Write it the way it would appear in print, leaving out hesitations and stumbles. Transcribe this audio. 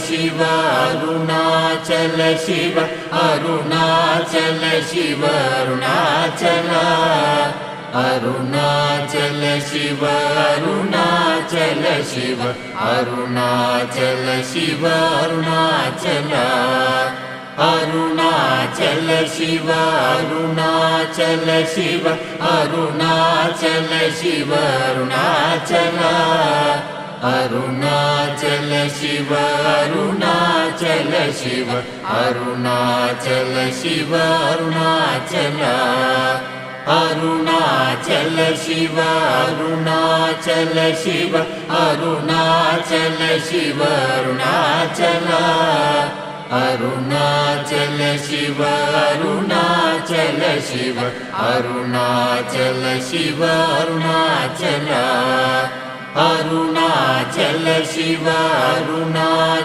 Shiva Arunachal Shiva Arunachal Shiva Arunachal Arunachal Shiva Arunachal Shiva Arunachal Shiva Arunachal Arunachal Shiva Arunachal Shiva Arunachal Shiva Arunachal Arunachal Shiva Arunachal Shiva Arunachal Shiva Arunachal Arunachal Shiva Arunachal Shiva Arunachal Shiva Arunachal Arunachal Shiva Arunachal Shiva Arunachal Shiva Arunachal Arunachal Shiva Arunachal